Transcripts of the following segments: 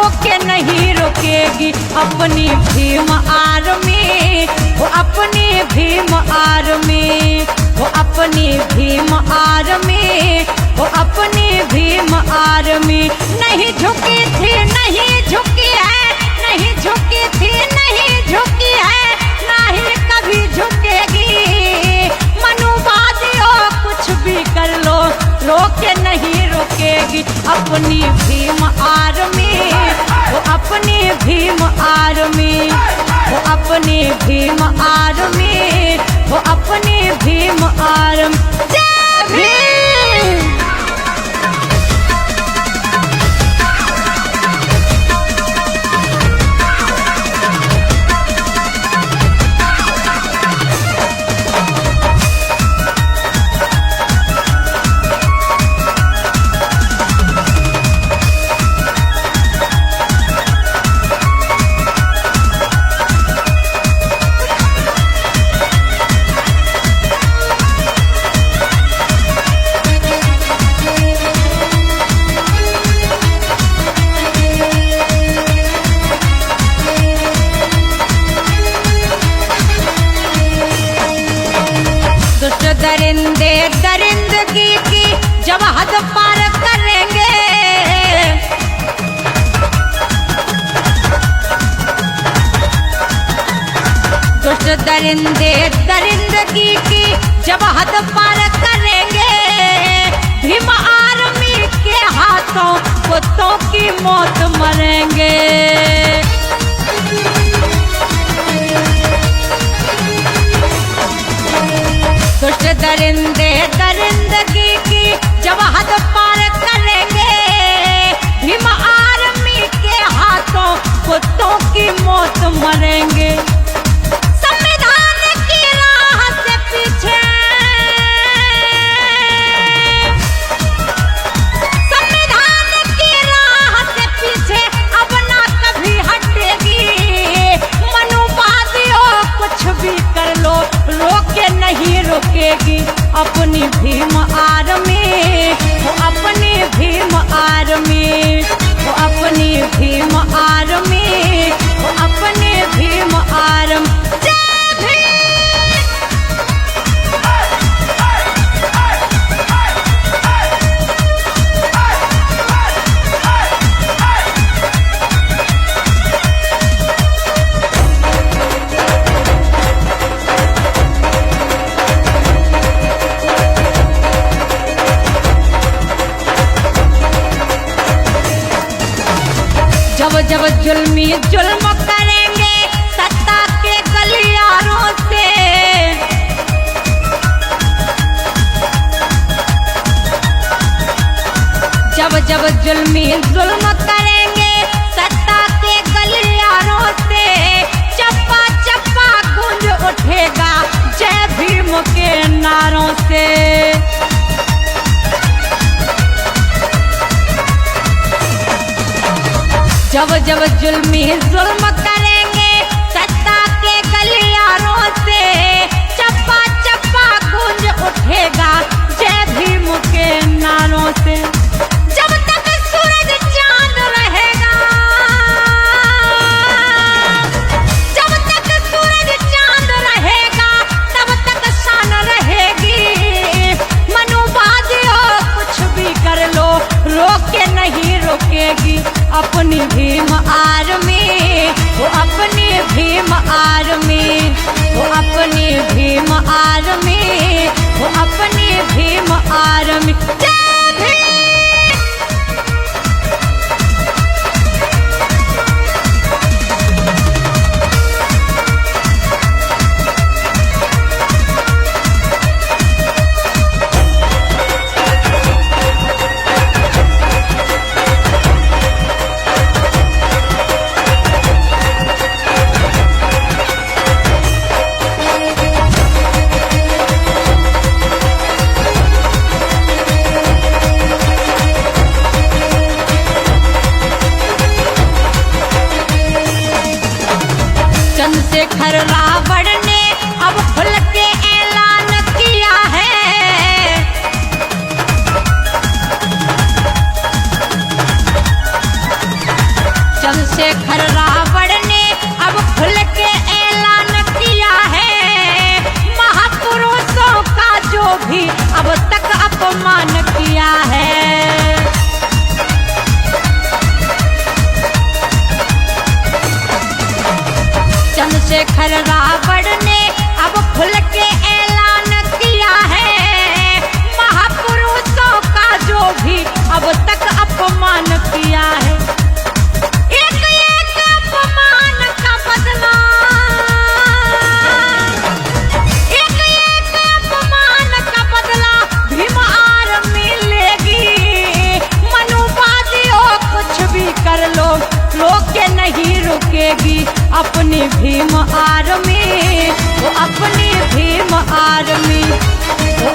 रोके नहीं रोकेगी अपनी भीम आर्मी, वो अपनी भीम आर्मी, वो अपनी भीम आर्मी, वो अपनी भीम आर्मी। नहीं झुकी थी नहीं झुकी है, नहीं झुकी थी नहीं झुकी है, ना ही कभी झुकेगी। मनुवादियों कुछ भी कर लो, रोके नहीं रोकेगी अपनी भीम आर्मी, वो अपनी भीम आर्मी, वो अपनी भीम आर्मी, वो अपनी भीम आर्मी। जय भीम। दरिंदे दरिंदगी की जब हद पार करेंगे, दुष्ट दरिंदे दरिंदगी की जब हद पार करेंगे, भीम आर्मी के हाथों कुत्तों की मौत मरेंगे। दुष्ट दरिंदे दरिंदगी की जब हद पार करेंगे, भीम आर्मी के हाथों कुत्तों की मौत मरेंगे। संविधान की राह से पीछे, संविधान की राह से पीछे अब ना कभी हटेगी। मनुवादियों कुछ भी कर लो, रोके नहीं रोकेगी अपनी भीम आर्मी, वो अपनी भीम आर्मी, वो अपनी भीम आर्मी, वो अपनी भीम आर्मी। जय भीम। जब जब जुल्मी जुल्म करेंगे सत्ता के गलियारों से, जब जब जुल्मी जुल्म करेंगे सत्ता के गलियारों से, चप्पा चप्पा गूंज उठेगा जय भीम के नारों से। जब जब जुल्मी जुल्म करेंगे सत्ता के गलियारों से, चप्पा चप्पा गूंज उठेगा जय भीम के नारों से। जब तक सूरज चांद रहेगा, जब तक सूरज चांद रहेगा तब तक शान रहेगी। मनुवादियों कुछ भी कर लो, रोके नहीं रोकेगी अपनी भीम आर्मी, वो अपनी भीम आर्मी, वो अपनी भीम आर्मी, वो अपनी भीम आर्मी। जय भीम।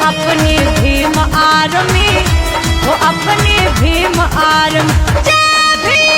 अपनी भीम आर्मी, वो अपनी भीम आर्मी। जय भीम।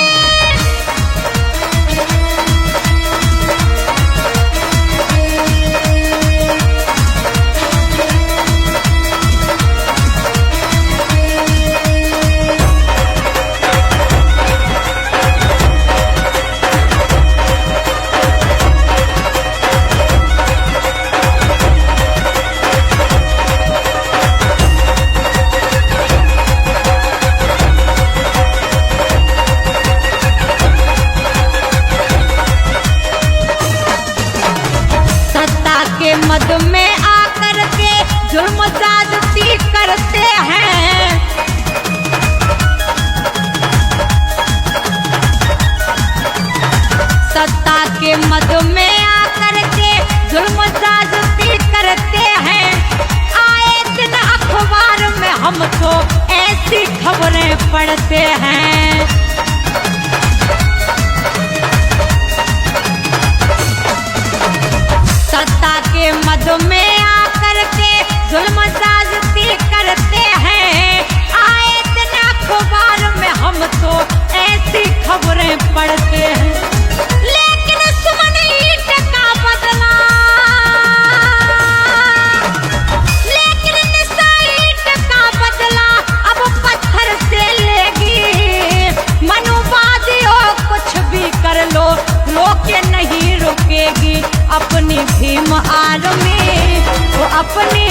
के मद में आकर के जुल्म ज्यादती करते हैं। सत्ता के मद में आकर के जुल्म ज्यादती करते हैं। आए दिन अखबार में हम तो ऐसी खबरें पढ़ते हैं। सत्ता के मद में आकर के जुल्म ज्यादती करते हैं। आए दिन अखबार में हम तो ऐसी खबरें पढ़ते हैं। लेकिन सुमन ईंट का बदला, लेकिन निशा ईंट का बदला अब पत्थर से लेगी। मनुवादियों कुछ भी कर लो, रोके नहीं रुकेगी। अपनी भीम आर्मी, वो अपनी